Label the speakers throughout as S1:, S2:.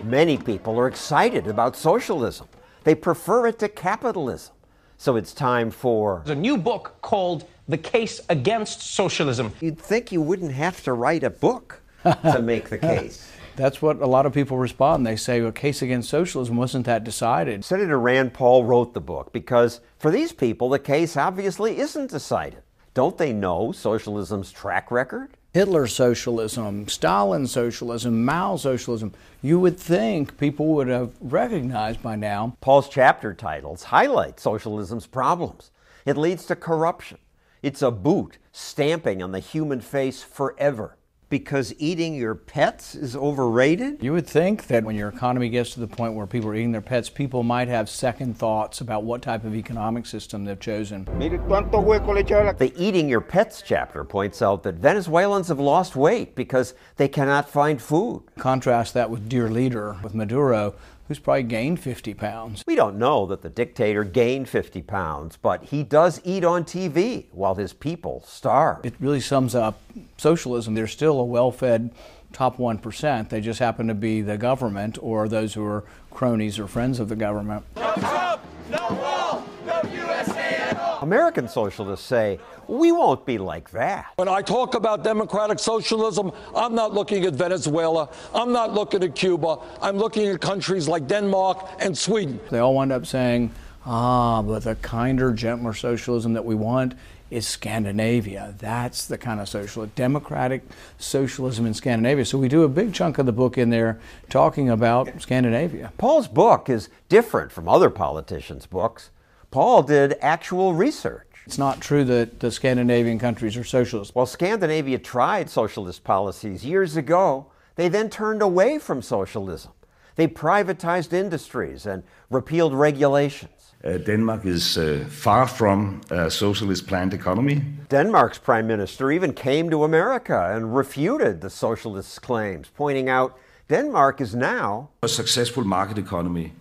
S1: Many people are excited about socialism. They prefer it to capitalism. So it's time for
S2: There's a new book called The Case Against Socialism.
S1: You'd think you wouldn't have to write a book to make the case.
S3: That's what a lot of people respond. They say, well, Case Against Socialism, wasn't that decided?
S1: Senator Rand Paul wrote the book because for these people, the case obviously isn't decided. Don't they know socialism's track record?
S3: Hitler's socialism, Stalin's socialism, Mao's socialism. You would think people would have recognized by now.
S1: Paul's chapter titles highlight socialism's problems. It leads to corruption. It's a boot stamping on the human face forever. Because eating your pets is overrated?
S3: You would think that when your economy gets to the point where people are eating their pets, people might have second thoughts about what type of economic system they've chosen.
S1: The Eating Your Pets chapter points out that Venezuelans have lost weight because they cannot find food.
S3: Contrast that with dear leader, with Maduro, who's probably gained 50 pounds.
S1: We don't know that the dictator gained 50 pounds, but he does eat on TV while his people starve.
S3: It really sums up socialism. There's still a well-fed top 1%. They just happen to be the government or those who are cronies or friends of the government.
S4: No Trump, no wall, no USA at all.
S1: American socialists say, we won't be like that.
S5: When I talk about democratic socialism, I'm not looking at Venezuela. I'm not looking at Cuba. I'm looking at countries like Denmark and Sweden.
S3: They all wind up saying, but the kinder, gentler socialism that we want is Scandinavia. That's the kind of socialism, democratic socialism in Scandinavia. So we do a big chunk of the book in there talking about Scandinavia.
S1: Paul's book is different from other politicians' books. Paul did actual research.
S3: It's not true that the Scandinavian countries are socialist.
S1: While Scandinavia tried socialist policies years ago, they then turned away from socialism. They privatized industries and repealed regulations.
S6: Denmark is far from a socialist planned economy.
S1: Denmark's prime minister even came to America and refuted the socialists' claims, pointing out Denmark is now
S6: a successful market economy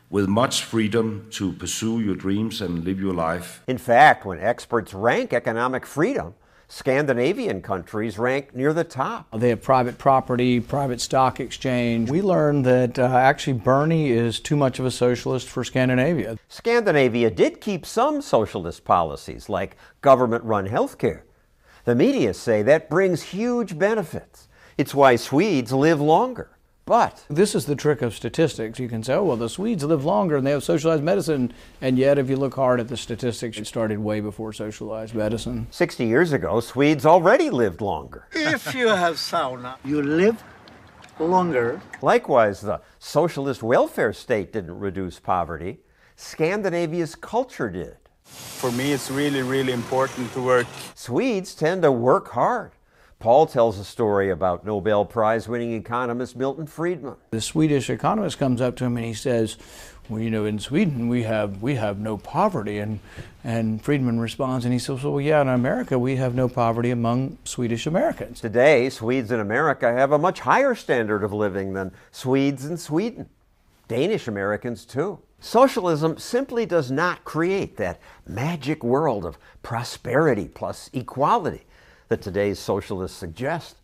S6: with much freedom to pursue your dreams and live your life.
S1: In fact, when experts rank economic freedom, Scandinavian countries rank near the top.
S3: They have private property, private stock exchange. We learned that actually Bernie is too much of a socialist for Scandinavia.
S1: Scandinavia did keep some socialist policies, like government-run healthcare. The media say that brings huge benefits. It's why Swedes live longer. But
S3: this is the trick of statistics. You can say, oh, well, the Swedes live longer and they have socialized medicine. And yet, if you look hard at the statistics, it started way before socialized medicine.
S1: 60 years ago, Swedes already lived longer.
S7: If you have sauna, you live longer.
S1: Likewise, the socialist welfare state didn't reduce poverty. Scandinavia's culture did.
S7: For me, it's really, really important to work.
S1: Swedes tend to work hard. Paul tells a story about Nobel Prize-winning economist Milton Friedman.
S3: The Swedish economist comes up to him and he says, well, you know, in Sweden we have no poverty. And Friedman responds and he says, well, yeah, in America we have no poverty among Swedish Americans.
S1: Today, Swedes in America have a much higher standard of living than Swedes in Sweden. Danish Americans, too. Socialism simply does not create that magic world of prosperity plus equality that today's socialists suggest.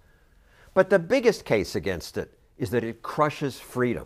S1: But the biggest case against it is that it crushes freedom.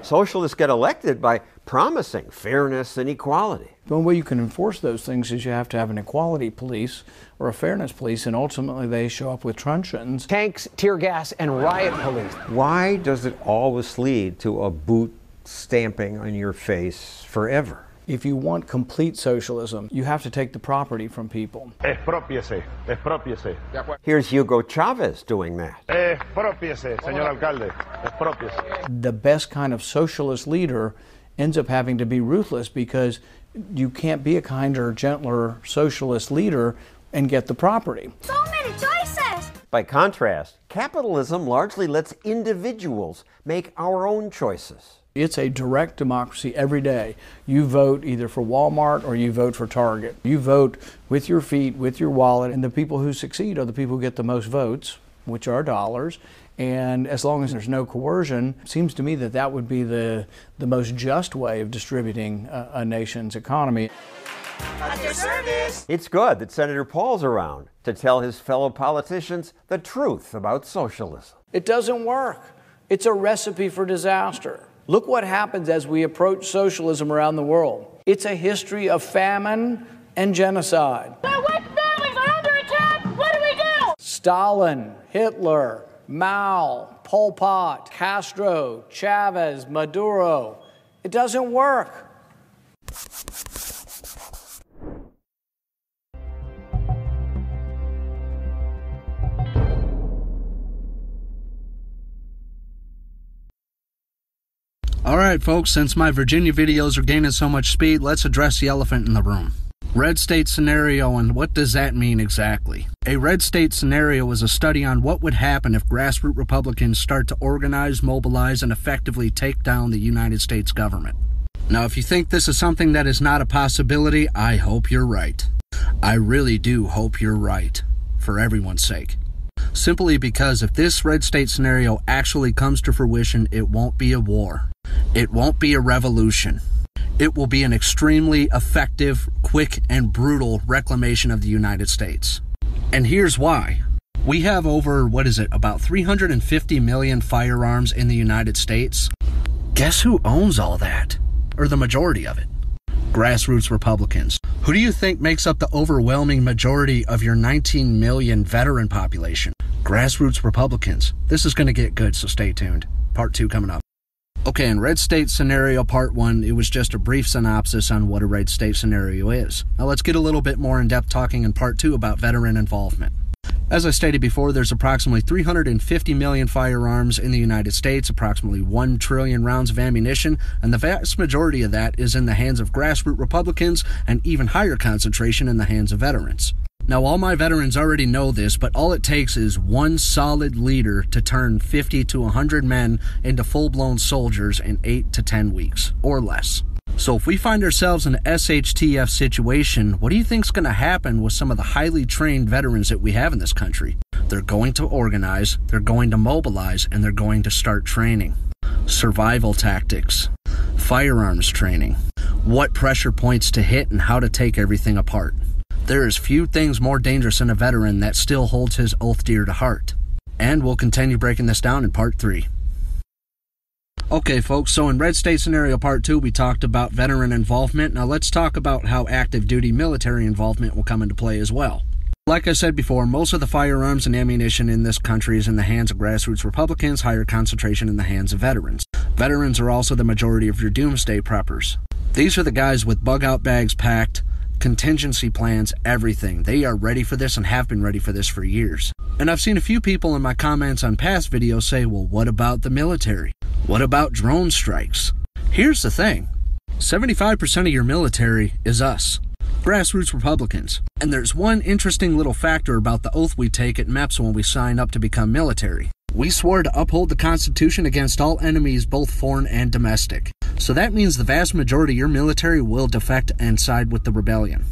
S1: Socialists get elected by promising fairness and equality.
S3: The only way you can enforce those things is you have to have an equality police or a fairness police, and ultimately they show up with truncheons.
S2: Tanks, tear gas, and riot police.
S1: Why does it always lead to a boot stamping on your face forever?
S3: If you want complete socialism, you have to take the property from people.
S8: Expropiese, expropiese.
S1: Here's Hugo Chavez doing that.
S8: Expropiese, señor alcalde, expropiese.
S3: The best kind of socialist leader ends up having to be ruthless because you can't be a kinder, gentler socialist leader and get the property.
S9: So many choices!
S1: By contrast, capitalism largely lets individuals make our own choices.
S3: It's a direct democracy every day. You vote either for Walmart or you vote for Target. You vote with your feet, with your wallet, and the people who succeed are the people who get the most votes, which are dollars. And as long as there's no coercion, it seems to me that that would be the most just way of distributing a nation's economy.
S4: At your service!
S1: It's good that Senator Paul's around to tell his fellow politicians the truth about socialism.
S3: It doesn't work. It's a recipe for disaster. Look what happens as we approach socialism around the world. It's a history of famine and genocide.
S9: Our white families are under attack. What do we do?
S3: Stalin, Hitler, Mao, Pol Pot, Castro, Chavez, Maduro. It doesn't work.
S10: Alright folks, since my Virginia videos are gaining so much speed, let's address the elephant in the room. Red state scenario, and what does that mean exactly? A red state scenario is a study on what would happen if grassroots Republicans start to organize, mobilize, and effectively take down the United States government. Now, if you think this is something that is not a possibility, I hope you're right. I really do hope you're right, for everyone's sake. Simply because if this red state scenario actually comes to fruition, it won't be a war. It won't be a revolution. It will be an extremely effective, quick, and brutal reclamation of the United States. And here's why. We have over, about 350 million firearms in the United States. Guess who owns all that? Or the majority of it? Grassroots Republicans. Who do you think makes up the overwhelming majority of your 19 million veteran population? Grassroots Republicans. This is going to get good, so stay tuned. Part 2 coming up. Okay, in Red State Scenario Part 1, it was just a brief synopsis on what a red state scenario is. Now let's get a little bit more in-depth talking in Part 2 about veteran involvement. As I stated before, there's approximately 350 million firearms in the United States, approximately 1 trillion rounds of ammunition, and the vast majority of that is in the hands of grassroots Republicans, and even higher concentration in the hands of veterans. Now, all my veterans already know this, but all it takes is one solid leader to turn 50 to 100 men into full-blown soldiers in 8 to 10 weeks, or less. So if we find ourselves in an SHTF situation, what do you think's going to happen with some of the highly trained veterans that we have in this country? They're going to organize, they're going to mobilize, and they're going to start training. Survival tactics, firearms training, what pressure points to hit, and how to take everything apart. There is few things more dangerous than a veteran that still holds his oath dear to heart. And we'll continue breaking this down in Part 3. Okay folks, so in Red State Scenario Part 2 we talked about veteran involvement. Now let's talk about how active duty military involvement will come into play as well. Like I said before, most of the firearms and ammunition in this country is in the hands of grassroots Republicans, higher concentration in the hands of veterans. Veterans are also the majority of your doomsday preppers. These are the guys with bug-out bags packed, contingency plans, everything. They are ready for this and have been ready for this for years. And I've seen a few people in my comments on past videos say, well, what about the military? What about drone strikes? Here's the thing. 75% of your military is us, grassroots Republicans. And there's one interesting little factor about the oath we take at MEPS when we sign up to become military. We swore to uphold the Constitution against all enemies, both foreign and domestic. So that means the vast majority of your military will defect and side with the rebellion.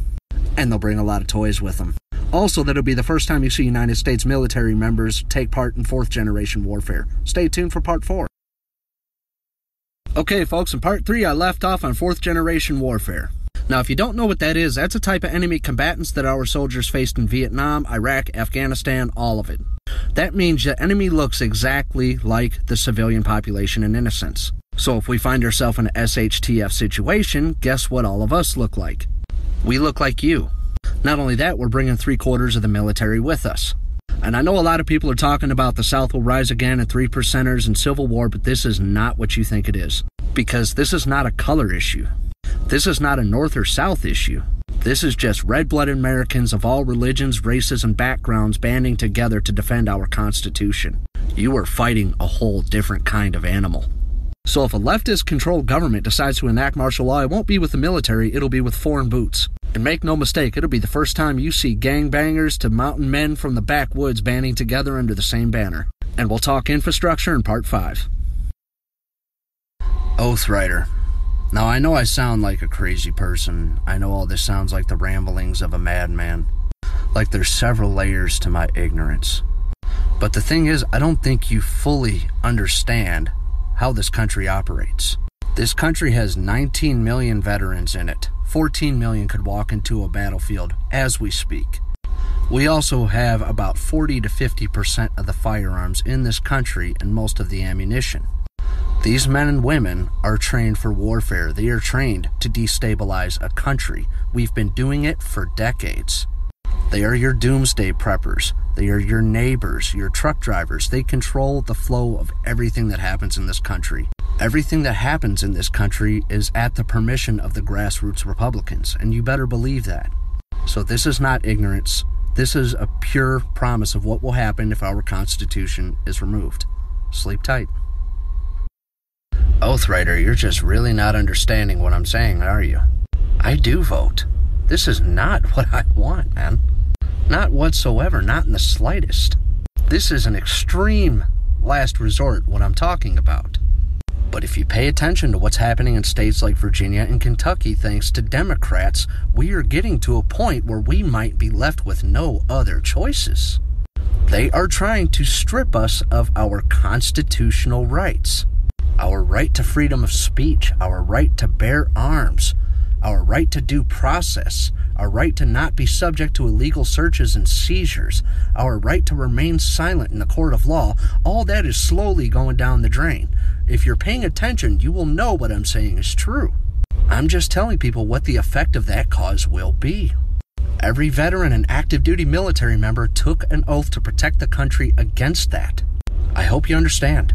S10: And they'll bring a lot of toys with them. Also, that'll be the first time you see United States military members take part in 4th generation warfare. Stay tuned for Part 4. Okay folks, in Part 3 I left off on 4th generation warfare. Now if you don't know what that is, that's a type of enemy combatants that our soldiers faced in Vietnam, Iraq, Afghanistan, all of it. That means the enemy looks exactly like the civilian population in innocence. So if we find ourselves in an SHTF situation, guess what all of us look like? We look like you. Not only that, we're bringing 3/4 of the military with us. And I know a lot of people are talking about the South will rise again and 3%ers and Civil War, but this is not what you think it is. Because this is not a color issue. This is not a North or South issue. This is just red-blooded Americans of all religions, races, and backgrounds banding together to defend our Constitution. You are fighting a whole different kind of animal. So if a leftist-controlled government decides to enact martial law, it won't be with the military, it'll be with foreign boots. And make no mistake, it'll be the first time you see gangbangers to mountain men from the backwoods banding together under the same banner. And we'll talk infrastructure in Part 5. Oath Rider. Now I know I sound like a crazy person. I know all this sounds like the ramblings of a madman. Like there's several layers to my ignorance. But the thing is, I don't think you fully understand how this country operates. This country has 19 million veterans in it. 14 million could walk into a battlefield as we speak. We also have about 40 to 50% of the firearms in this country and most of the ammunition. These men and women are trained for warfare. They are trained to destabilize a country. We've been doing it for decades. They are your doomsday preppers. They are your neighbors, your truck drivers. They control the flow of everything that happens in this country. Everything that happens in this country is at the permission of the grassroots Republicans, and you better believe that. So this is not ignorance. This is a pure promise of what will happen if our Constitution is removed. Sleep tight. Oathwriter, you're just really not understanding what I'm saying, are you? I do vote. This is not what I want, man. Not whatsoever, not in the slightest. This is an extreme last resort, what I'm talking about. But if you pay attention to what's happening in states like Virginia and Kentucky, thanks to Democrats, we are getting to a point where we might be left with no other choices. They are trying to strip us of our constitutional rights. Our right to freedom of speech, our right to bear arms, our right to due process, our right to not be subject to illegal searches and seizures, our right to remain silent in the court of law, all that is slowly going down the drain. If you're paying attention, you will know what I'm saying is true. I'm just telling people what the effect of that cause will be. Every veteran and active duty military member took an oath to protect the country against that. I hope you understand.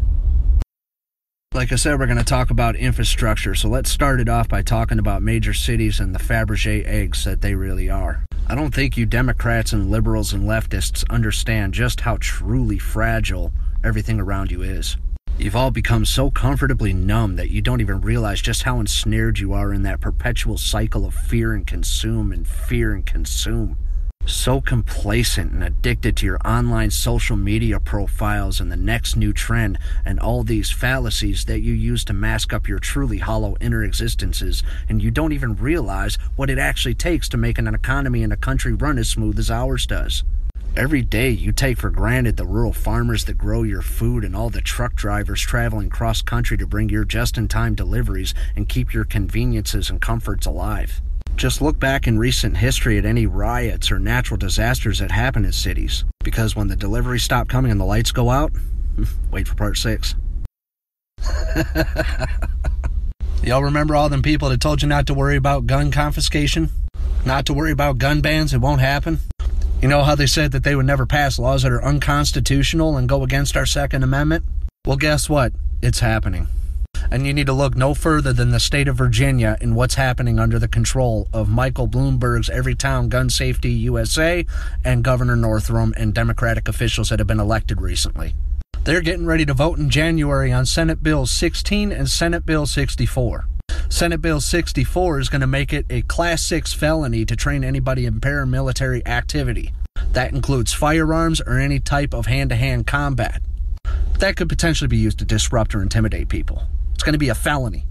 S10: Like I said, we're going to talk about infrastructure, so let's start it off by talking about major cities and the Fabergé eggs that they really are. I don't think you Democrats and liberals and leftists understand just how truly fragile everything around you is. You've all become so comfortably numb that you don't even realize just how ensnared you are in that perpetual cycle of fear and consume and fear and consume. So complacent and addicted to your online social media profiles and the next new trend and all these fallacies that you use to mask up your truly hollow inner existences, and you don't even realize what it actually takes to make an economy and a country run as smooth as ours does. Every day you take for granted the rural farmers that grow your food and all the truck drivers traveling cross-country to bring your just-in-time deliveries and keep your conveniences and comforts alive. Just look back in recent history at any riots or natural disasters that happen in cities. Because when the deliveries stop coming and the lights go out, wait for part 6. Y'all remember all them people that told you not to worry about gun confiscation? Not to worry about gun bans, it won't happen? You know how they said that they would never pass laws that are unconstitutional and go against our Second Amendment? Well, guess what? It's happening. And you need to look no further than the state of Virginia and what's happening under the control of Michael Bloomberg's Everytown Gun Safety USA and Governor Northam and Democratic officials that have been elected recently. They're getting ready to vote in January on Senate Bill 16 and Senate Bill 64. Senate Bill 64 is going to make it a Class 6 felony to train anybody in paramilitary activity. That includes firearms or any type of hand-to-hand combat. That could potentially be used to disrupt or intimidate people. It's going to be a felony.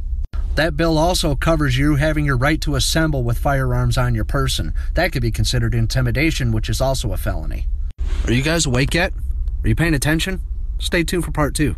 S10: That bill also covers you having your right to assemble with firearms on your person. That could be considered intimidation, which is also a felony. Are you guys awake yet? Are you paying attention? Stay tuned for part 2.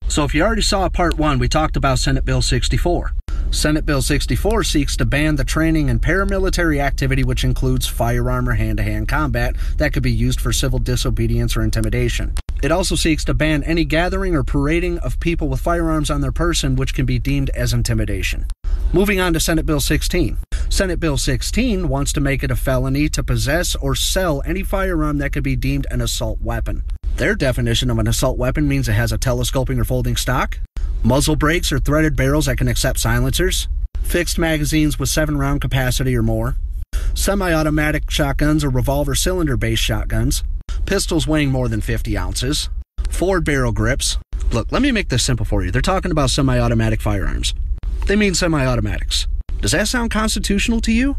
S10: So if you already saw part 1, we talked about Senate Bill 64. Senate Bill 64 seeks to ban the training and paramilitary activity which includes firearm or hand-to-hand combat that could be used for civil disobedience or intimidation. It also seeks to ban any gathering or parading of people with firearms on their person which can be deemed as intimidation. Moving on to Senate Bill 16. Senate Bill 16 wants to make it a felony to possess or sell any firearm that could be deemed an assault weapon. Their definition of an assault weapon means it has a telescoping or folding stock, muzzle brakes or threaded barrels that can accept silencers, fixed magazines with 7-round capacity or more, semi-automatic shotguns or revolver cylinder-based shotguns, pistols weighing more than 50 ounces, forward barrel grips. Look, let me make this simple for you. They're talking about semi-automatic firearms. They mean semi-automatics. Does that sound constitutional to you?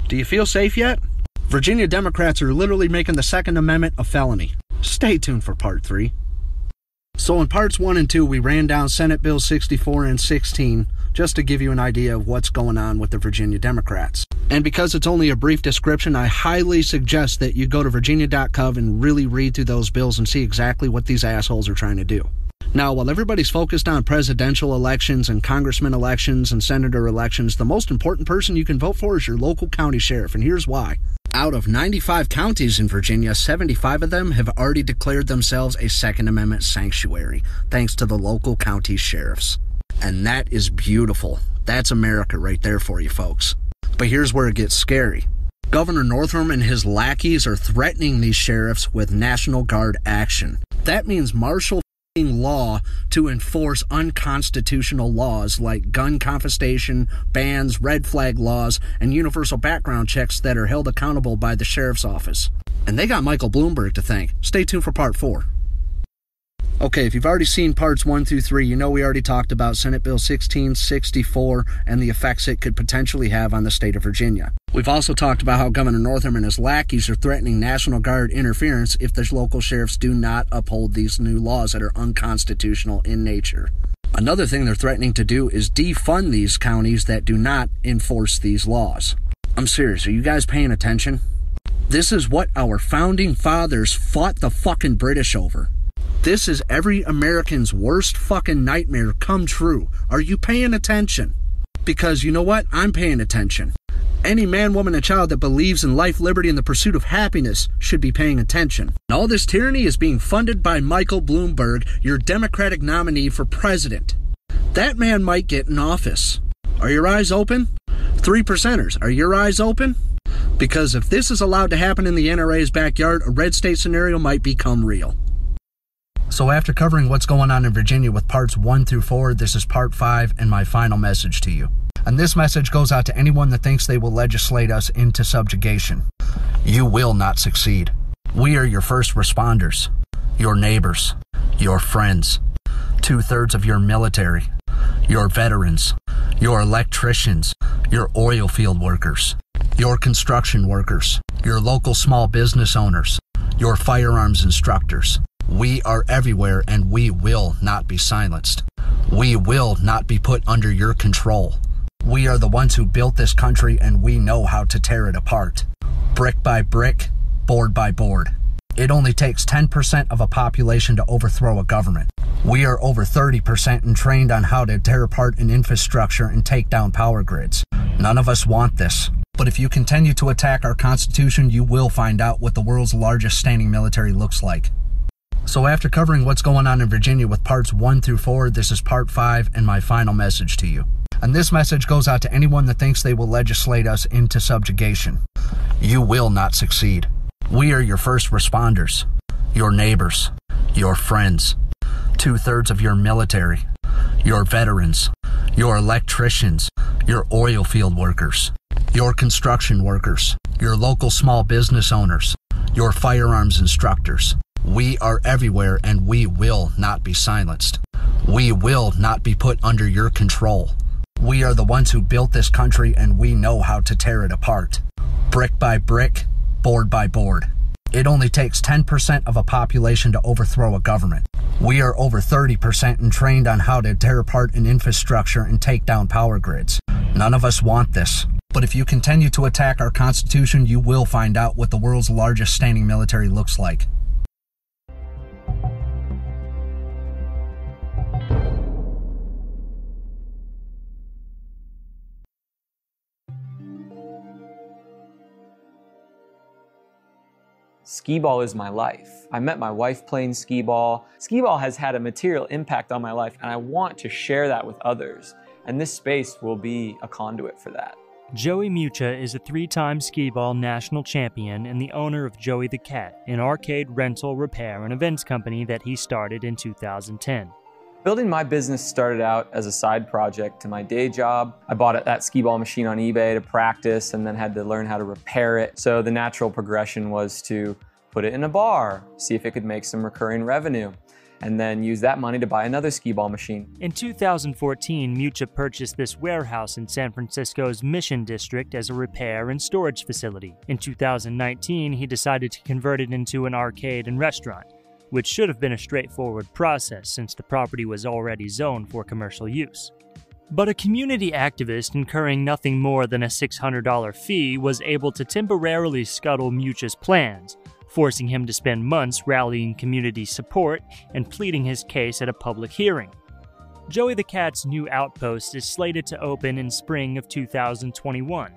S10: Do you feel safe yet? Virginia Democrats are literally making the Second Amendment a felony. Stay tuned for part 3. So in parts 1 and 2, we ran down Senate Bill 64 and 16 just to give you an idea of what's going on with the Virginia Democrats. And because it's only a brief description, I highly suggest that you go to virginia.gov and really read through those bills and see exactly what these assholes are trying to do. Now, while everybody's focused on presidential elections and congressman elections and senator elections, the most important person you can vote for is your local county sheriff, and here's why. Out of 95 counties in Virginia, 75 of them have already declared themselves a Second Amendment sanctuary, thanks to the local county sheriffs. And that is beautiful. That's America right there for you folks. But here's where it gets scary. Governor Northam and his lackeys are threatening these sheriffs with National Guard action. That means martial law to enforce unconstitutional laws like gun confiscation, bans, red flag laws, and universal background checks that are held accountable by the sheriff's office. And they got Michael Bloomberg to thank. Stay tuned for part 4. Okay, if you've already seen parts 1 through 3, you know we already talked about Senate Bill 1664 and the effects it could potentially have on the state of Virginia. We've also talked about how Governor Northam and his lackeys are threatening National Guard interference if the local sheriffs do not uphold these new laws that are unconstitutional in nature. Another thing they're threatening to do is defund these counties that do not enforce these laws. I'm serious, are you guys paying attention? This is what our founding fathers fought the fucking British over. This is every American's worst fucking nightmare come true. Are you paying attention? Because you know what? I'm paying attention. Any man, woman, and child that believes in life, liberty, and the pursuit of happiness should be paying attention. And all this tyranny is being funded by Michael Bloomberg, your Democratic nominee for president. That man might get in office. Are your eyes open? 3%ers, are your eyes open? Because if this is allowed to happen in the NRA's backyard, a red state scenario might become real. So after covering what's going on in Virginia with parts 1 through 4, this is part 5 and my final message to you. And this message goes out to anyone that thinks they will legislate us into subjugation. You will not succeed. We are your first responders, your neighbors, your friends, 2/3 of your military, your veterans, your electricians, your oil field workers, your construction workers, your local small business owners, your firearms instructors. We are everywhere and we will not be silenced. We will not be put under your control. We are the ones who built this country and we know how to tear it apart. Brick by brick, board by board. It only takes 10% of a population to overthrow a government. We are over 30% and trained on how to tear apart an infrastructure and take down power grids. None of us want this. But if you continue to attack our Constitution, you will find out what the world's largest standing military looks like. So after covering what's going on in Virginia with parts 1 through 4, this is part 5 and my final message to you. And this message goes out to anyone that thinks they will legislate us into subjugation. You will not succeed. We are your first responders, your neighbors, your friends, 2/3 of your military, your veterans, your electricians, your oil field workers, your construction workers, your local small business owners, your firearms instructors. We are everywhere and we will not be silenced. We will not be put under your control. We are the ones who built this country and we know how to tear it apart. Brick by brick, board by board. It only takes 10% of a population to overthrow a government. We are over 30% and trained on how to tear apart an infrastructure and take down power grids. None of us want this. But if you continue to attack our Constitution, you will find out what the world's largest standing military looks like.
S11: Skee-Ball is my life. I met my wife playing Skee-Ball. Skee-Ball has had a material impact on my life, and I want to share that with others. And this space will be a conduit for that.
S12: Joey Mucha is a 3-time Skee-Ball national champion and the owner of Joey the Cat, an arcade rental, repair, and events company that he started in 2010.
S11: Building my business started out as a side project to my day job. I bought that Skee-Ball machine on eBay to practice and then had to learn how to repair it. So the natural progression was to put it in a bar, see if it could make some recurring revenue, and then use that money to buy another Skee-Ball machine.
S12: In 2014, Mucha purchased this warehouse in San Francisco's Mission District as a repair and storage facility. In 2019, he decided to convert it into an arcade and restaurant, which should have been a straightforward process since the property was already zoned for commercial use. But a community activist incurring nothing more than a $600 fee was able to temporarily scuttle Mucha's plans, forcing him to spend months rallying community support and pleading his case at a public hearing. Joey the Cat's new outpost is slated to open in spring of 2021.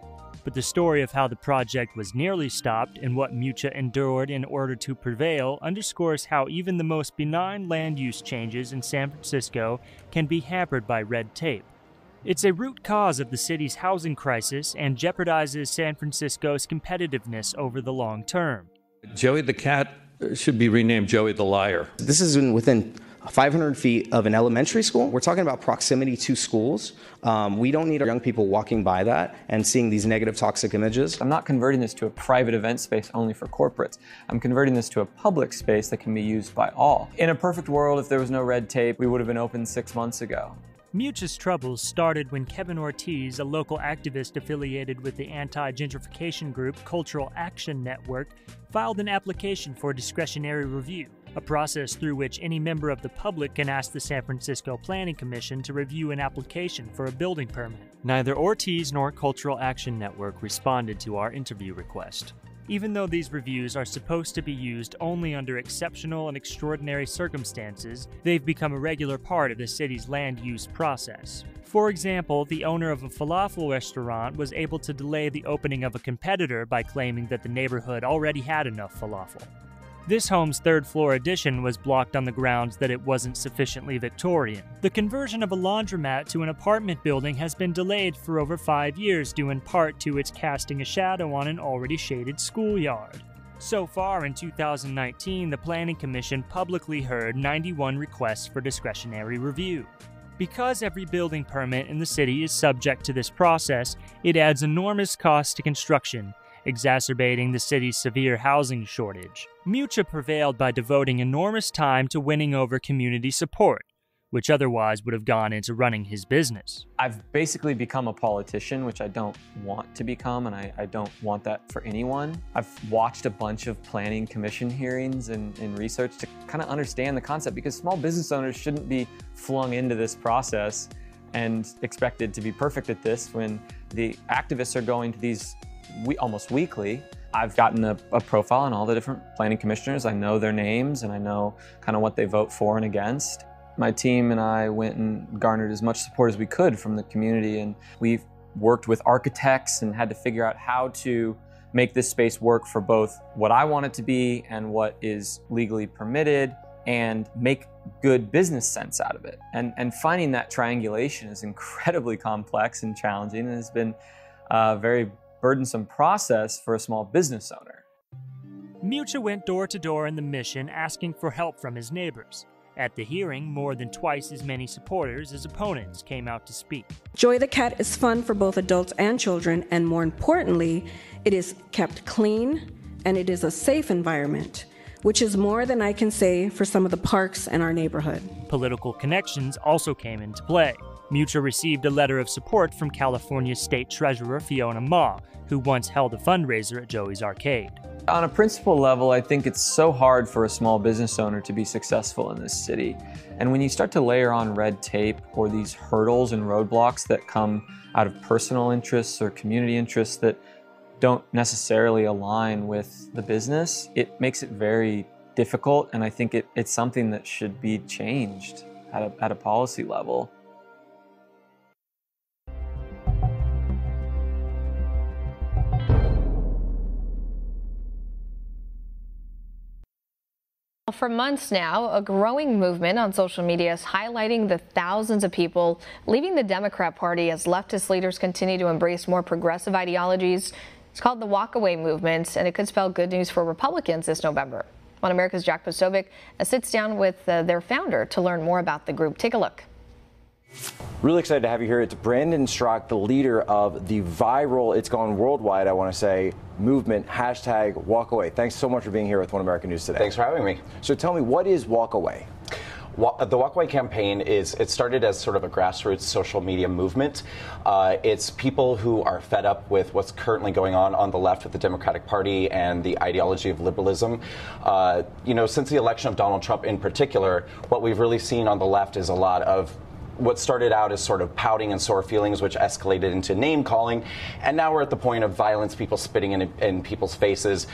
S12: But the story of how the project was nearly stopped and what Mucha endured in order to prevail underscores how even the most benign land use changes in San Francisco can be hampered by red tape. It's a root cause of the city's housing crisis and jeopardizes San Francisco's competitiveness over the long term.
S13: Joey the cat should be renamed Joey the liar.
S14: This is within 500 feet of an elementary school. We're talking about proximity to schools. We don't need our young people walking by that and seeing these negative, toxic images.
S11: I'm not converting this to a private event space only for corporates. I'm converting this to a public space that can be used by all. In a perfect world, if there was no red tape, we would have been open 6 months ago.
S12: Mucha's troubles started when Kevin Ortiz, a local activist affiliated with the anti-gentrification group Cultural Action Network, filed an application for discretionary review, a process through which any member of the public can ask the San Francisco Planning Commission to review an application for a building permit. Neither Ortiz nor Cultural Action Network responded to our interview request. Even though these reviews are supposed to be used only under exceptional and extraordinary circumstances, they've become a regular part of the city's land use process. For example, the owner of a falafel restaurant was able to delay the opening of a competitor by claiming that the neighborhood already had enough falafel. This home's third-floor addition was blocked on the grounds that it wasn't sufficiently Victorian. The conversion of a laundromat to an apartment building has been delayed for over 5 years, due in part to its casting a shadow on an already shaded schoolyard. So far in 2019, the Planning Commission publicly heard 91 requests for discretionary review. Because every building permit in the city is subject to this process, it adds enormous costs to construction, exacerbating the city's severe housing shortage. Mucha prevailed by devoting enormous time to winning over community support, which otherwise would have gone into running his business.
S11: I've basically become a politician, which I don't want to become, and I don't want that for anyone. I've watched a bunch of planning commission hearings and research to kind of understand the concept, because small business owners shouldn't be flung into this process and expected to be perfect at this when the activists are going to these almost weekly. I've gotten a profile on all the different planning commissioners. I know their names and I know kind of what they vote for and against. My team and I went and garnered as much support as we could from the community, and we've worked with architects and had to figure out how to make this space work for both what I want it to be and what is legally permitted, and make good business sense out of it. And finding that triangulation is incredibly complex and challenging, and has been very burdensome process for a small business owner.
S12: Mucha went door to door in the Mission asking for help from his neighbors. At the hearing, more than twice as many supporters as opponents came out to speak.
S15: Joy the Cat is fun for both adults and children, and more importantly, it is kept clean and it is a safe environment, which is more than I can say for some of the parks in our neighborhood.
S12: Political connections also came into play. Mucha received a letter of support from California State Treasurer Fiona Ma, who once held a fundraiser at Joey's Arcade.
S11: On a principle level, I think it's so hard for a small business owner to be successful in this city. And when you start to layer on red tape or these hurdles and roadblocks that come out of personal interests or community interests that don't necessarily align with the business, it makes it very difficult, and I think it's something that should be changed at a policy level.
S16: For months now, a growing movement on social media is highlighting the thousands of people leaving the Democrat Party as leftist leaders continue to embrace more progressive ideologies. It's called the walkaway movement, and it could spell good news for Republicans this November. One America's Jack Posobiec sits down with their founder to learn more about the group. Take a look.
S17: Really excited to have you here. It's Brandon Strzok, the leader of the viral, it's gone worldwide, I want to say, movement, hashtag walkaway. Thanks so much for being here with One American News today.
S18: Thanks for having me.
S17: So tell me, what is walkaway?
S18: The Walkaway campaign it started as sort of a grassroots social media movement. It's people who are fed up with what's currently going on the left with the Democratic Party and the ideology of liberalism. You know, since the election of Donald Trump in particular, what we've really seen on the left is a lot of what started out as sort of pouting and sore feelings, which escalated into name calling, and now we're at the point of violence, people spitting in people's faces.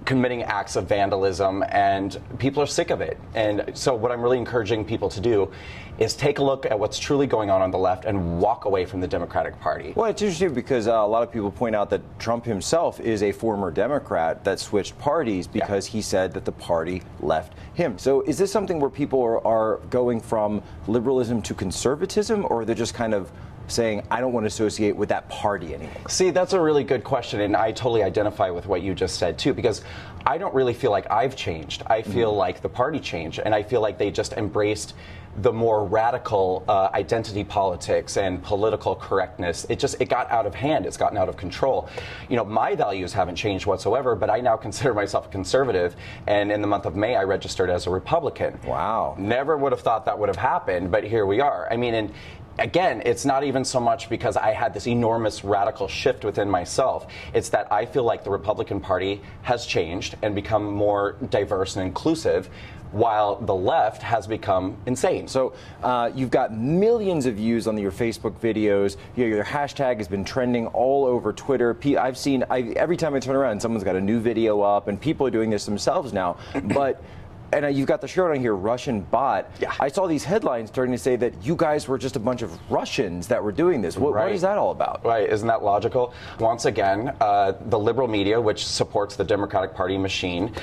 S18: committing acts of vandalism, and people are sick of it. And so what I'm really encouraging people to do is take a look at what's truly going on the left and walk away from the Democratic Party.
S17: Well, it's interesting because a lot of people point out that Trump himself is a former Democrat that switched parties because he said that the party left him. So is this something where people are going from liberalism to conservatism, or they're just kind of saying, I don't want to associate with that party anymore?
S18: See, that's a really good question, and I totally identify with what you just said, too, because I don't really feel like I've changed. I feel like the party changed, and I feel like they just embraced the more radical identity politics and political correctness. It got out of hand. It's gotten out of control. You know, my values haven't changed whatsoever, but I now consider myself a conservative, and in the month of May, I registered as a Republican.
S17: Wow.
S18: Never would have thought that would have happened, but here we are. I mean, and again, it's not even so much because I had this enormous radical shift within myself. It's that I feel like the Republican Party has changed and become more diverse and inclusive, while the left has become insane.
S17: So you've got millions of views on your Facebook videos. Your hashtag has been trending all over Twitter. I've seen, every time I turn around, someone's got a new video up, and people are doing this themselves now. But and you've got the shirt on here, Russian bot. Yeah. I saw these headlines starting to say that you guys were just a bunch of Russians that were doing this. What is that all about?
S18: Right, isn't that logical? Once again, the liberal media, which supports the Democratic Party machine,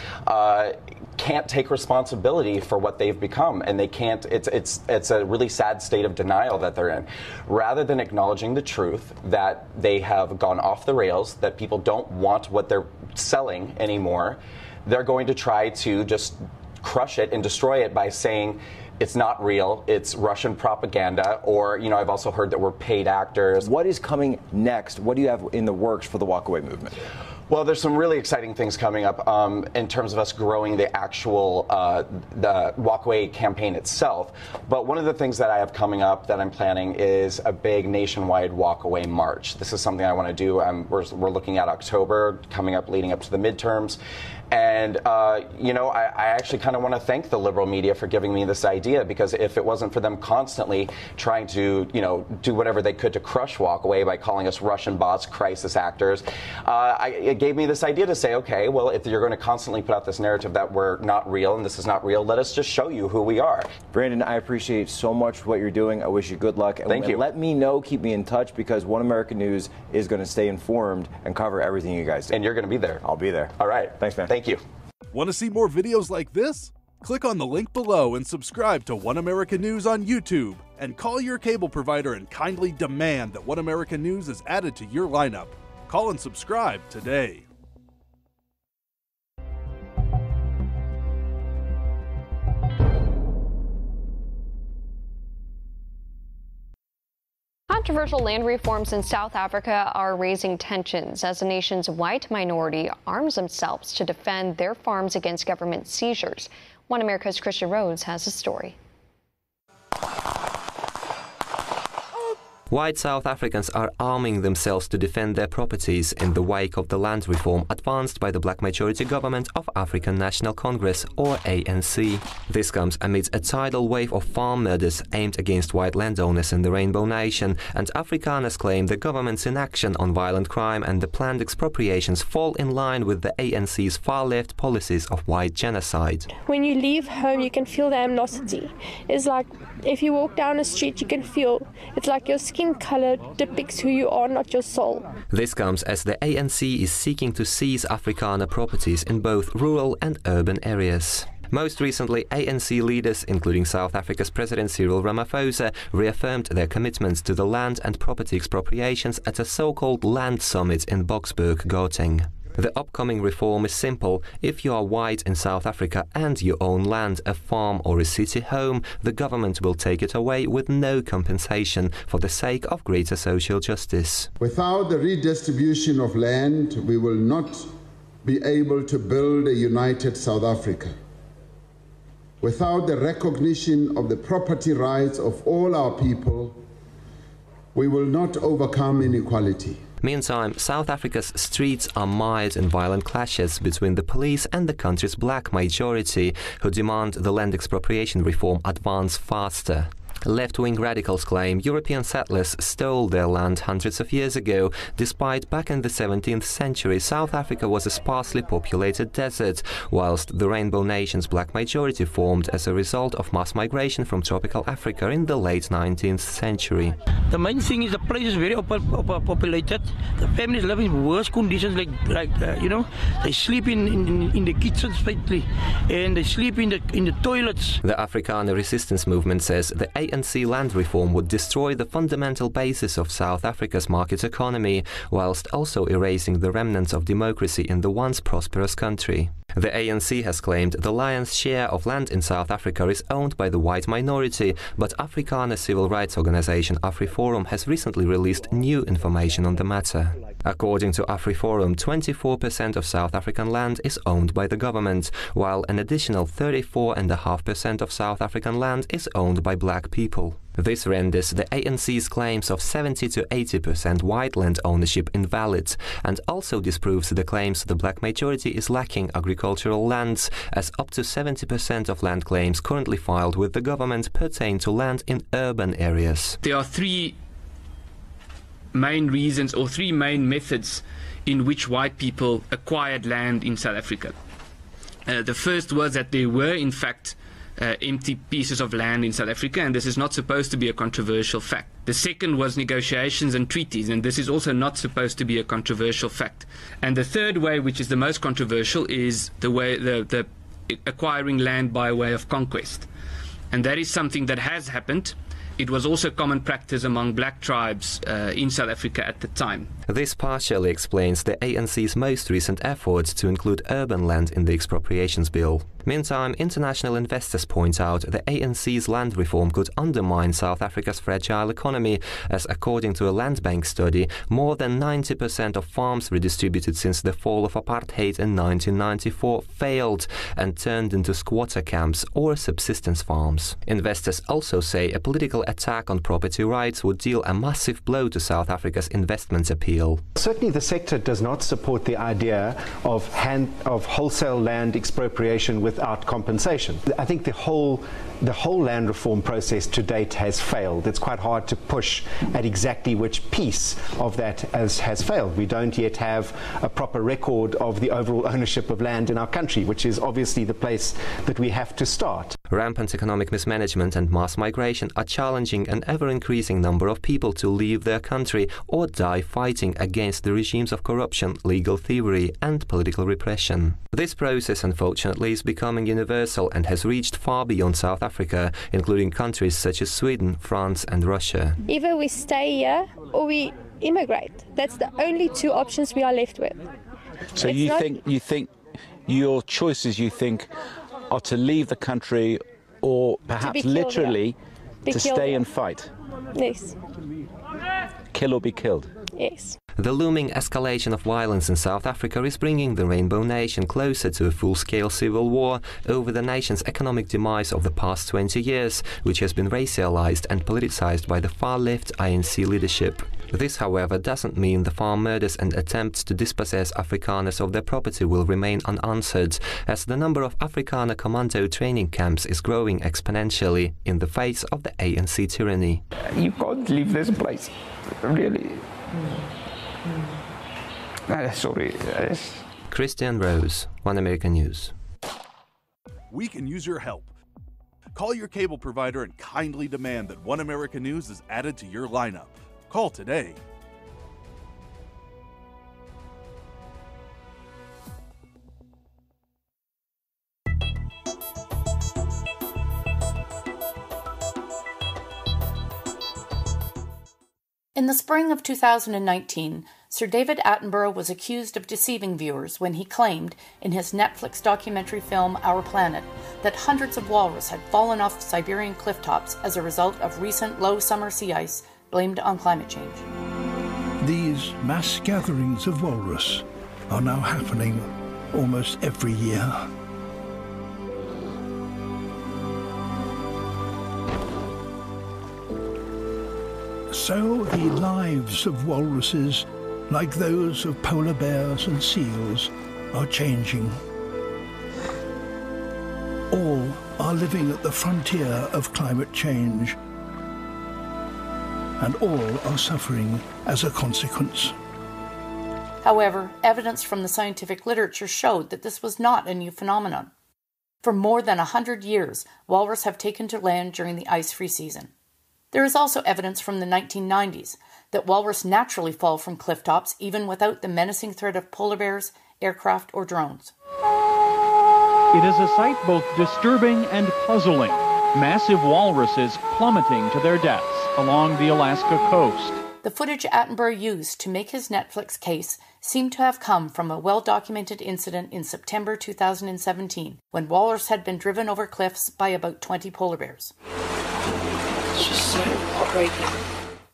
S18: can't take responsibility for what they've become, and they can't. It's a really sad state of denial that they're in. Rather than acknowledging the truth that they have gone off the rails, that people don't want what they're selling anymore, they're going to try to just crush it and destroy it by saying it's not real, it's Russian propaganda, or, you know, I've also heard that we're paid actors.
S17: What is coming next? What do you have in the works for the walkaway movement?
S18: Well, there's some really exciting things coming up in terms of us growing the actual the walkaway campaign itself. But one of the things that I have coming up that I'm planning is a big nationwide walkaway march. This is something I want to do. We're looking at October coming up, leading up to the midterms. And, you know, I actually kind of want to thank the liberal media for giving me this idea, because if it wasn't for them constantly trying to, you know, do whatever they could to crush walkaway by calling us Russian bots, crisis actors, it gave me this idea to say, okay, well, if you're going to constantly put out this narrative that we're not real and this is not real, let us just show you who we are.
S17: Brandon, I appreciate so much what you're doing. I wish you good luck.
S18: Thank you.
S17: Let me know, keep me in touch, because One American News is going to stay informed and cover everything you guys do.
S18: And you're going to be there.
S17: I'll be there.
S18: All right.
S17: Thanks, man.
S18: Thank you.
S19: Want to see more videos like this? Click on the link below and subscribe to One American News on YouTube. And call your cable provider and kindly demand that One American News is added to your lineup. Call and subscribe today.
S20: Controversial land reforms in South Africa are raising tensions as the nation's white minority arms themselves to defend their farms against government seizures. One America's Christian Rhodes has a story.
S21: White South Africans are arming themselves to defend their properties in the wake of the land reform advanced by the black majority government of African National Congress, or ANC. This comes amidst a tidal wave of farm murders aimed against white landowners in the Rainbow Nation, and Afrikaners claim the government's inaction on violent crime and the planned expropriations fall in line with the ANC's far-left policies of white genocide.
S22: When you leave home, you can feel the animosity. It's like if you walk down a street, you can feel it's like your skin color depicts who you are, not your soul.
S21: This comes as the ANC is seeking to seize Afrikaner properties in both rural and urban areas. Most recently, ANC leaders, including South Africa's President Cyril Ramaphosa, reaffirmed their commitments to the land and property expropriations at a so-called land summit in Boksburg, Gauteng. The upcoming reform is simple. If you are white in South Africa and you own land, a farm or a city home, the government will take it away with no compensation for the sake of greater social justice.
S23: Without the redistribution of land, we will not be able to build a united South Africa. Without the recognition of the property rights of all our people, we will not overcome inequality.
S21: Meantime, South Africa's streets are mired in violent clashes between the police and the country's black majority, who demand the land expropriation reform advance faster. Left-wing radicals claim European settlers stole their land hundreds of years ago, despite back in the 17th century South Africa was a sparsely populated desert, whilst the Rainbow Nation's black majority formed as a result of mass migration from tropical Africa in the late 19th century.
S5: The main thing is the place is very populated. The families live in worse conditions, you know, they sleep in the kitchens, and they sleep in the toilets.
S21: The Afrikaner resistance movement says the ANC land reform would destroy the fundamental basis of South Africa's market economy, whilst also erasing the remnants of democracy in the once prosperous country. The ANC has claimed the lion's share of land in South Africa is owned by the white minority, but Afrikaner civil rights organization AfriForum has recently released new information on the matter. According to AfriForum, 24% of South African land is owned by the government, while an additional 34.5% of South African land is owned by black people. This renders the ANC's claims of 70 to 80% white land ownership invalid, and also disproves the claims the black majority is lacking agricultural lands, as up to 70% of land claims currently filed with the government pertain to land in urban areas.
S6: There are three main reasons or three main methods in which white people acquired land in South Africa. The first was that there were in fact empty pieces of land in South Africa, and this is not supposed to be a controversial fact. The second was negotiations and treaties, and this is also not supposed to be a controversial fact. And the third way, which is the most controversial, is the way the acquiring land by way of conquest. And that is something that has happened. It was also common practice among black tribes in South Africa at the time.
S21: This partially explains the ANC's most recent efforts to include urban land in the expropriations bill. Meantime, international investors point out the ANC's land reform could undermine South Africa's fragile economy, as according to a land bank study, more than 90% of farms redistributed since the fall of apartheid in 1994 failed and turned into squatter camps or subsistence farms. Investors also say a political attack on property rights would deal a massive blow to South Africa's investment appeal.
S7: Certainly the sector does not support the idea of wholesale land expropriation without compensation. I think the whole land reform process to date has failed. It's quite hard to push at exactly which piece of that has failed. We don't yet have a proper record of the overall ownership of land in our country, which is obviously the place that we have to start.
S21: Rampant economic mismanagement and mass migration are challenging an ever-increasing number of people to leave their country or die fighting against the regimes of corruption, legal thievery and political repression. This process, unfortunately, is becoming universal and has reached far beyond South Africa, including countries such as Sweden, France and Russia.
S22: Either we stay here or we immigrate. That's the only two options we are left with.
S24: So you think your choices, are to leave the country or perhaps literally to stay and fight?
S22: Yes.
S24: Kill or be killed?
S22: Yes.
S21: The looming escalation of violence in South Africa is bringing the Rainbow Nation closer to a full-scale civil war over the nation's economic demise of the past 20 years, which has been racialized and politicized by the far-left ANC leadership. This, however, doesn't mean the farm murders and attempts to dispossess Afrikaners of their property will remain unanswered, as the number of Afrikaner commando training camps is growing exponentially in the face of the ANC tyranny.
S25: You can't leave this place, really. Sorry.
S21: Christian Rose, One American News.
S19: We can use your help. Call your cable provider and kindly demand that One American News is added to your lineup. Call today.
S26: In the spring of 2019, Sir David Attenborough was accused of deceiving viewers when he claimed, in his Netflix documentary film Our Planet, that hundreds of walrus had fallen off Siberian cliff tops as a result of recent low summer sea ice blamed on climate change.
S27: These mass gatherings of walrus are now happening almost every year. So the lives of walruses, like those of polar bears and seals, are changing. All are living at the frontier of climate change, and all are suffering as a consequence.
S26: However, evidence from the scientific literature showed that this was not a new phenomenon. For more than 100 years, walrus have taken to land during the ice-free season. There is also evidence from the 1990s that walrus naturally fall from cliff tops even without the menacing threat of polar bears, aircraft, or drones.
S1: It is a sight both disturbing and puzzling. Massive walruses plummeting to their deaths along the Alaska coast.
S26: The footage Attenborough used to make his Netflix case seemed to have come from a well-documented incident in September 2017, when walrus had been driven over cliffs by about 20 polar bears.
S2: It's just so heartbreaking.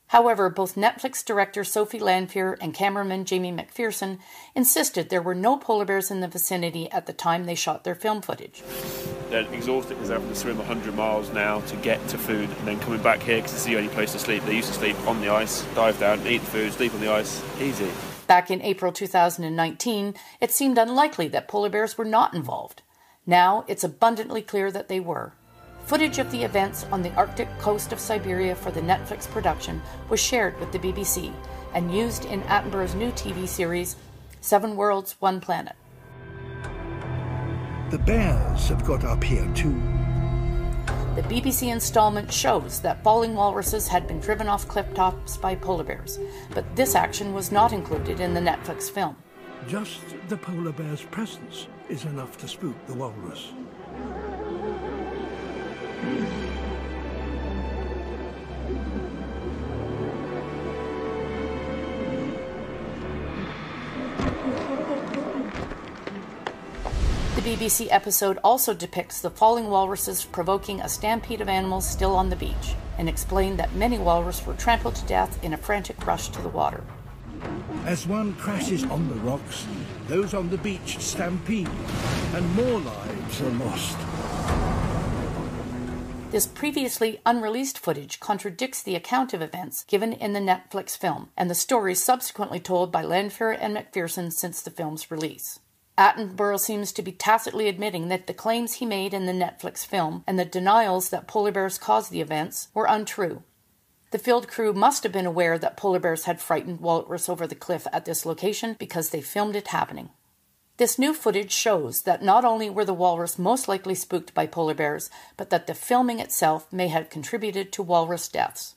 S26: However, both Netflix director Sophie Lanphier and cameraman Jamie McPherson insisted there were no polar bears in the vicinity at the time they shot their film footage.
S3: They're exhausted because they're having to swim 100 miles now to get to food, and then coming back here because it's the only place to sleep. They used to sleep on the ice, dive down, eat the food, sleep on the ice. Easy.
S26: Back in April 2019, it seemed unlikely that polar bears were not involved. Now it's abundantly clear that they were. Footage of the events on the Arctic coast of Siberia for the Netflix production was shared with the BBC and used in Attenborough's new TV series, 7 Worlds, 1 Planet.
S27: The bears have got up here too.
S26: The BBC installment shows that falling walruses had been driven off cliff tops by polar bears, but this action was not included in the Netflix film.
S27: Just the polar bear's presence is enough to spook the walrus.
S26: The BBC episode also depicts the falling walruses provoking a stampede of animals still on the beach, and explained that many walrus were trampled to death in a frantic rush to the water.
S27: As one crashes on the rocks, those on the beach stampede, and more lives are lost.
S26: This previously unreleased footage contradicts the account of events given in the Netflix film, and the stories subsequently told by Lanphier and McPherson since the film's release. Attenborough seems to be tacitly admitting that the claims he made in the Netflix film and the denials that polar bears caused the events were untrue. The field crew must have been aware that polar bears had frightened walrus over the cliff at this location because they filmed it happening. This new footage shows that not only were the walrus most likely spooked by polar bears, but that the filming itself may have contributed to walrus deaths.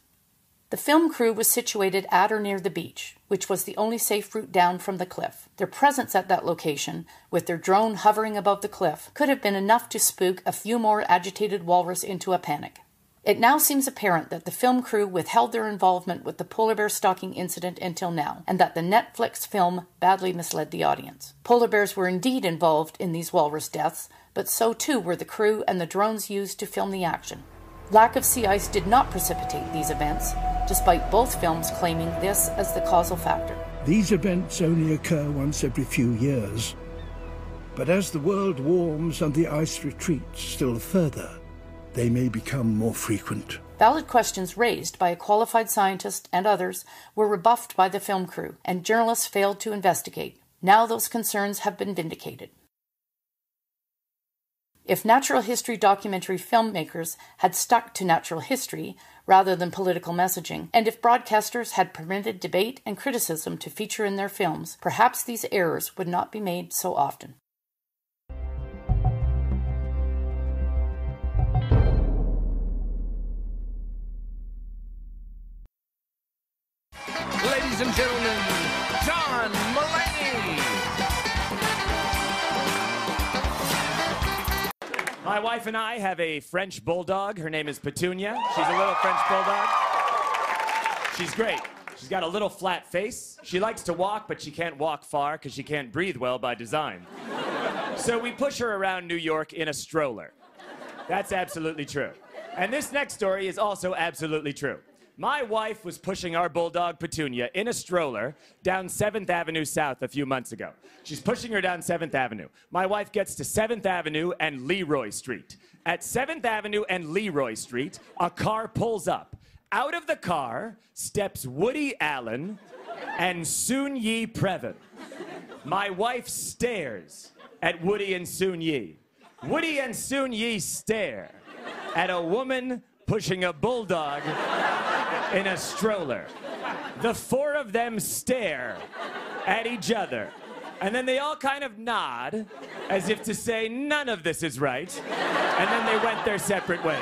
S26: The film crew was situated at or near the beach, which was the only safe route down from the cliff. Their presence at that location, with their drone hovering above the cliff, could have been enough to spook a few more agitated walrus into a panic. It now seems apparent that the film crew withheld their involvement with the polar bear stalking incident until now, and that the Netflix film badly misled the audience. Polar bears were indeed involved in these walrus deaths, but so too were the crew and the drones used to film the action. Lack of sea ice did not precipitate these events, despite both films claiming this as the causal factor.
S27: These events only occur once every few years. But as the world warms and the ice retreats still further, they may become more frequent.
S26: Valid questions raised by a qualified scientist and others were rebuffed by the film crew, and journalists failed to investigate. Now those concerns have been vindicated. If natural history documentary filmmakers had stuck to natural history rather than political messaging, and if broadcasters had permitted debate and criticism to feature in their films, perhaps these errors would not be made so often.
S4: Ladies and gentlemen, John Mulaney!
S8: My wife and I have a French bulldog. Her name is Petunia. She's a little French bulldog. She's great. She's got a little flat face. She likes to walk, but she can't walk far because she can't breathe well by design. So we push her around New York in a stroller. That's absolutely true. And this next story is also absolutely true. My wife was pushing our bulldog, Petunia, in a stroller down 7th Avenue South a few months ago. She's pushing her down 7th Avenue. My wife gets to 7th Avenue and Leroy Street. At 7th Avenue and Leroy Street, a car pulls up. Out of the car steps Woody Allen and Soon-Yi Previn. My wife stares at Woody and Soon-Yi. Woody and Soon-Yi stare at a woman pushing a bulldog in a stroller. The four of them stare at each other. And then they all kind of nod, as if to say, none of this is right. And then they went their separate ways.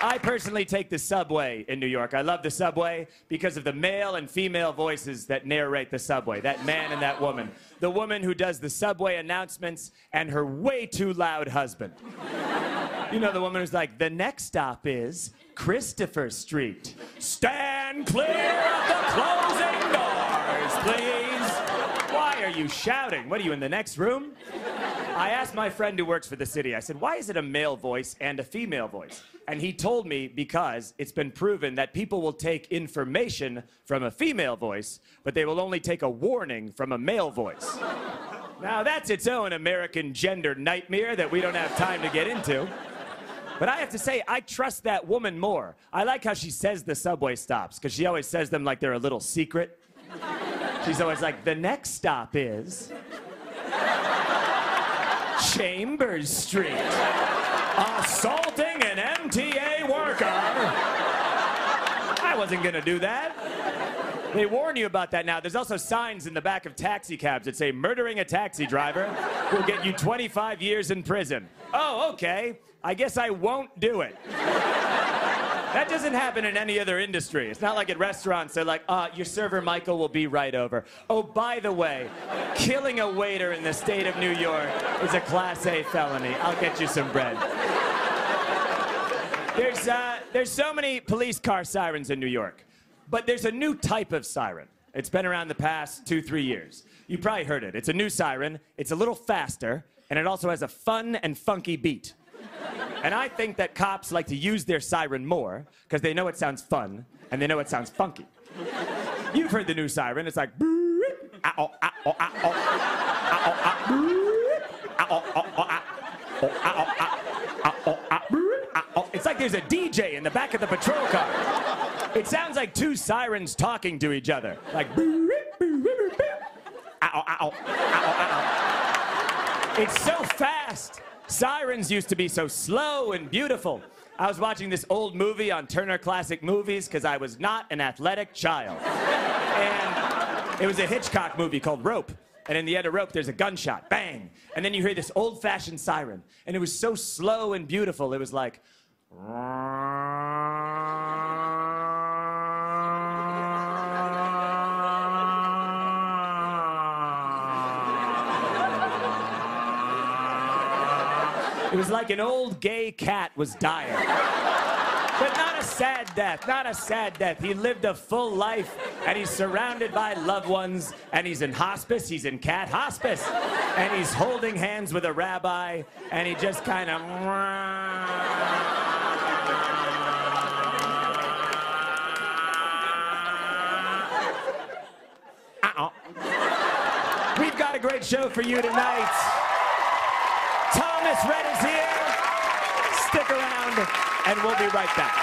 S8: I personally take the subway in New York. I love the subway because of the male and female voices that narrate the subway. That man and that woman. The woman who does the subway announcements and her way too loud husband. You know, the woman who's like, the next stop is Christopher Street. Stand clear of the closing doors, please. Why are you shouting? What are you, in the next room? I asked my friend who works for the city, I said, why is it a male voice and a female voice? And he told me because it's been proven that people will take information from a female voice, but they will only take a warning from a male voice. Now, that's its own American gender nightmare that we don't have time to get into. But I have to say, I trust that woman more. I like how she says the subway stops, because she always says them like they're a little secret. She's always like, the next stop is Chambers Street. Assaulting an MTA worker. I wasn't gonna do that. They warn you about that now. There's also signs in the back of taxi cabs that say, murdering a taxi driver will get you 25 years in prison. Oh, okay. I guess I won't do it. That doesn't happen in any other industry. It's not like at restaurants, they're like, your server Michael will be right over. Oh, by the way, killing a waiter in the state of New York is a Class A felony. I'll get you some bread. There's so many police car sirens in New York, but there's a new type of siren. It's been around the past 2-3 years. You probably heard it. It's a new siren, it's a little faster, and it also has a fun and funky beat. And I think that cops like to use their siren more because they know it sounds fun and they know it sounds funky. You've heard the new siren. It's like... It's like there's a DJ in the back of the patrol car. It sounds like two sirens talking to each other. Like... It's so fast. Sirens used to be so slow and beautiful. I was watching this old movie on Turner Classic Movies because I was not an athletic child. And it was a Hitchcock movie called Rope. And in the end of Rope, there's a gunshot, bang. And then you hear this old-fashioned siren. And it was so slow and beautiful, it was like... It was like an old gay cat was dying. But not a sad death, not a sad death. He lived a full life, and he's surrounded by loved ones, and he's in hospice, he's in cat hospice, and he's holding hands with a rabbi, and he just kind of... We've got a great show for you tonight. Thomas Red is here. Stick around, and we'll be right back.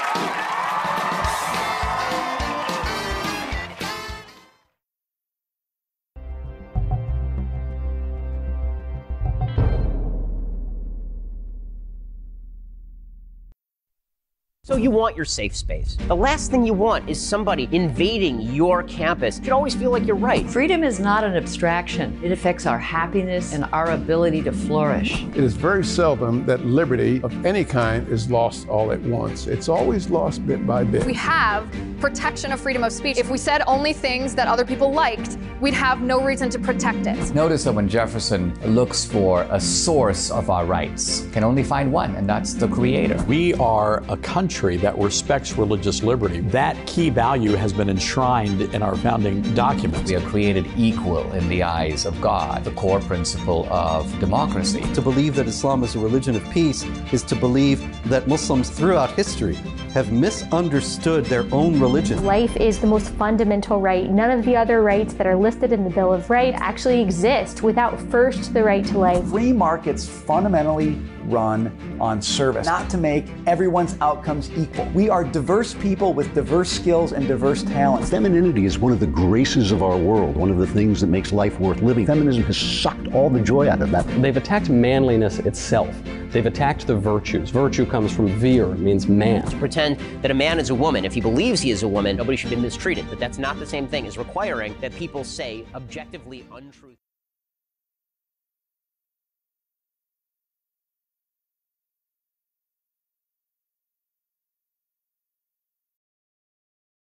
S9: So you want your safe space. The last thing you want is somebody invading your campus. You should always feel like you're right.
S10: Freedom is not an abstraction. It affects our happiness and our ability to flourish.
S11: It is very seldom that liberty of any kind is lost all at once. It's always lost bit by bit.
S12: We have protection of freedom of speech. If we said only things that other people liked, we'd have no reason to protect it.
S13: Notice that when Jefferson looks for a source of our rights, can only find one, and that's the Creator.
S14: We are a country that respects religious liberty. That key value has been enshrined in our founding documents.
S13: We are created equal in the eyes of God, the core principle of democracy.
S15: To believe that Islam is a religion of peace is to believe that Muslims throughout history have misunderstood their own religion.
S28: Life is the most fundamental right. None of the other rights that are listed in the Bill of Rights actually exist without first the right to life.
S29: Free markets fundamentally run on service, not to make everyone's outcomes equal. We are diverse people with diverse skills and diverse talents.
S30: Femininity is one of the graces of our world, one of the things that makes life worth living. Feminism has sucked all the joy out of that.
S31: They've attacked manliness itself.
S5: They've attacked the virtues. Virtue comes from vir, it means man.
S9: To pretend that a man is a woman, if he believes he is a woman, nobody should be mistreated. But that's not the same thing as requiring that people say objectively untrue.